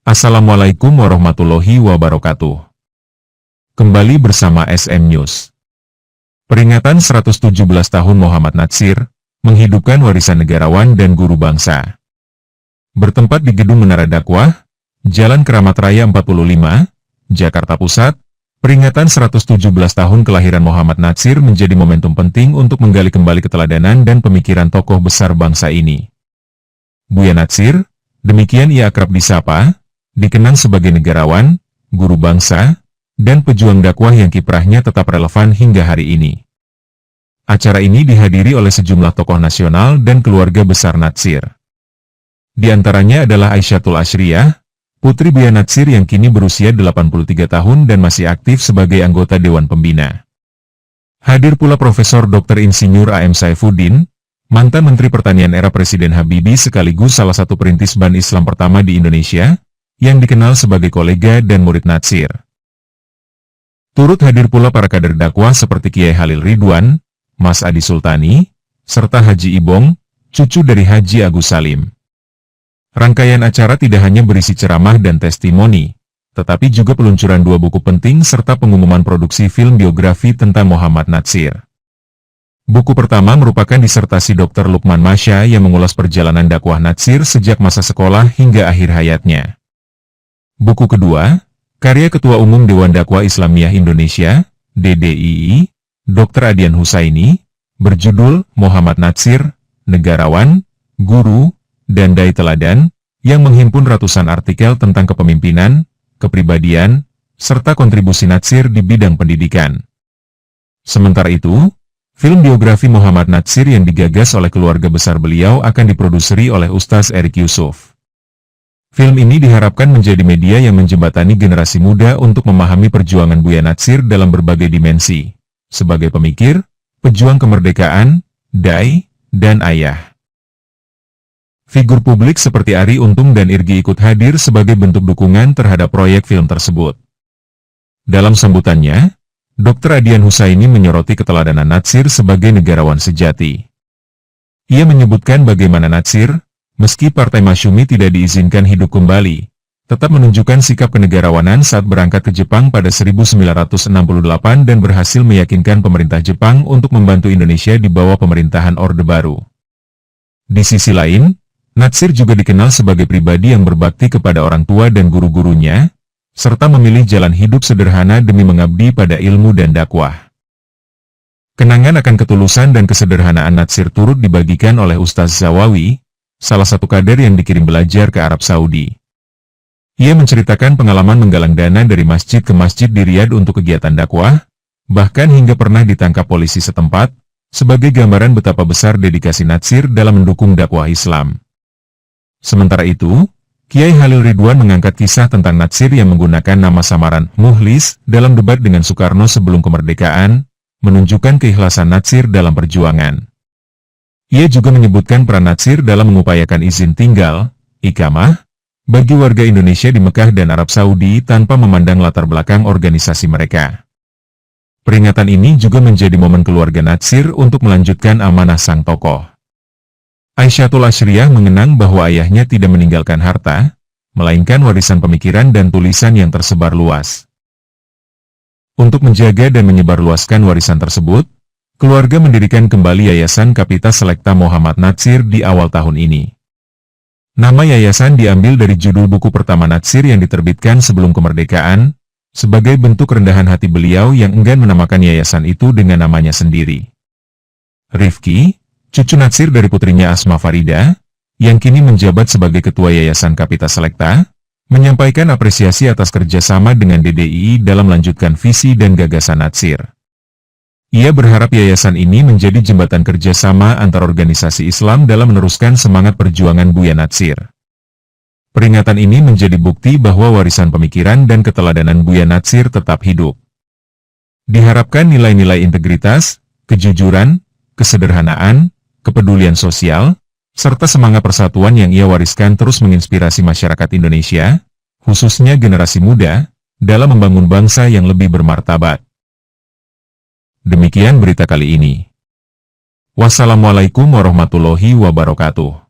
Assalamualaikum warahmatullahi wabarakatuh. Kembali bersama SM News. Peringatan 117 tahun Muhammad Natsir, menghidupkan warisan negarawan dan guru bangsa. Bertempat di Gedung Menara Dakwah, Jalan Keramat Raya 45, Jakarta Pusat, peringatan 117 tahun kelahiran Muhammad Natsir menjadi momentum penting untuk menggali kembali keteladanan dan pemikiran tokoh besar bangsa ini. Buya Natsir, demikian ia akrab disapa, dikenang sebagai negarawan, guru bangsa, dan pejuang dakwah yang kiprahnya tetap relevan hingga hari ini. Acara ini dihadiri oleh sejumlah tokoh nasional dan keluarga besar Natsir. Di antaranya adalah Aisyatul Ashriyah, putri Buya Natsir yang kini berusia 83 tahun dan masih aktif sebagai anggota Dewan Pembina. Hadir pula Profesor Dr. Insinyur A.M. Saifuddin, mantan Menteri Pertanian era Presiden Habibie sekaligus salah satu perintis Ban Islam pertama di Indonesia, yang dikenal sebagai kolega dan murid Natsir. Turut hadir pula para kader dakwah seperti Kiai Halil Ridwan, Mas Adi Sultani, serta Haji Ibong, cucu dari Haji Agus Salim. Rangkaian acara tidak hanya berisi ceramah dan testimoni, tetapi juga peluncuran 2 buku penting serta pengumuman produksi film biografi tentang Muhammad Natsir. Buku pertama merupakan disertasi Dr. Lukman Masya yang mengulas perjalanan dakwah Natsir sejak masa sekolah hingga akhir hayatnya. Buku kedua, karya Ketua Umum Dewan Dakwah Islamiyah Indonesia, DDII, Dr. Adian Husaini, berjudul Muhammad Natsir, Negarawan, Guru, dan Dai Teladan, yang menghimpun ratusan artikel tentang kepemimpinan, kepribadian, serta kontribusi Natsir di bidang pendidikan. Sementara itu, film biografi Muhammad Natsir yang digagas oleh keluarga besar beliau akan diproduseri oleh Ustaz Erik Yusuf. Film ini diharapkan menjadi media yang menjembatani generasi muda untuk memahami perjuangan Buya Natsir dalam berbagai dimensi, sebagai pemikir, pejuang kemerdekaan, dai, dan ayah. Figur publik seperti Arie Untung dan Irgi ikut hadir sebagai bentuk dukungan terhadap proyek film tersebut. Dalam sambutannya, Dr. Adian Husaini menyoroti keteladanan Natsir sebagai negarawan sejati. Ia menyebutkan bagaimana Natsir, meski Partai Masyumi tidak diizinkan hidup kembali, tetap menunjukkan sikap kenegarawanan saat berangkat ke Jepang pada 1968 dan berhasil meyakinkan pemerintah Jepang untuk membantu Indonesia di bawah pemerintahan Orde Baru. Di sisi lain, Natsir juga dikenal sebagai pribadi yang berbakti kepada orang tua dan guru-gurunya, serta memilih jalan hidup sederhana demi mengabdi pada ilmu dan dakwah. Kenangan akan ketulusan dan kesederhanaan Natsir turut dibagikan oleh Ustaz Zawawi, salah satu kader yang dikirim belajar ke Arab Saudi. Ia menceritakan pengalaman menggalang dana dari masjid ke masjid di Riyadh untuk kegiatan dakwah, bahkan hingga pernah ditangkap polisi setempat, sebagai gambaran betapa besar dedikasi Natsir dalam mendukung dakwah Islam. Sementara itu, Kiai Halil Ridwan mengangkat kisah tentang Natsir yang menggunakan nama samaran Mukhlis dalam debat dengan Soekarno sebelum kemerdekaan, menunjukkan keikhlasan Natsir dalam perjuangan. Ia juga menyebutkan peran Natsir dalam mengupayakan izin tinggal, iqamah, bagi warga Indonesia di Mekah dan Arab Saudi tanpa memandang latar belakang organisasi mereka. Peringatan ini juga menjadi momen keluarga Natsir untuk melanjutkan amanah sang tokoh. Aisyatul Ashriyah mengenang bahwa ayahnya tidak meninggalkan harta, melainkan warisan pemikiran dan tulisan yang tersebar luas. Untuk menjaga dan menyebarluaskan warisan tersebut, keluarga mendirikan kembali Yayasan Kapita Selekta Muhammad Natsir di awal tahun ini. Nama yayasan diambil dari judul buku pertama Natsir yang diterbitkan sebelum kemerdekaan, sebagai bentuk rendahan hati beliau yang enggan menamakan yayasan itu dengan namanya sendiri. Rifki, cucu Natsir dari putrinya Asma Farida, yang kini menjabat sebagai Ketua Yayasan Kapita Selekta, menyampaikan apresiasi atas kerjasama dengan DDII dalam melanjutkan visi dan gagasan Natsir. Ia berharap yayasan ini menjadi jembatan kerjasama antar organisasi Islam dalam meneruskan semangat perjuangan Buya Natsir. Peringatan ini menjadi bukti bahwa warisan pemikiran dan keteladanan Buya Natsir tetap hidup. Diharapkan nilai-nilai integritas, kejujuran, kesederhanaan, kepedulian sosial, serta semangat persatuan yang ia wariskan terus menginspirasi masyarakat Indonesia, khususnya generasi muda, dalam membangun bangsa yang lebih bermartabat. Demikian berita kali ini. Wassalamualaikum warahmatullahi wabarakatuh.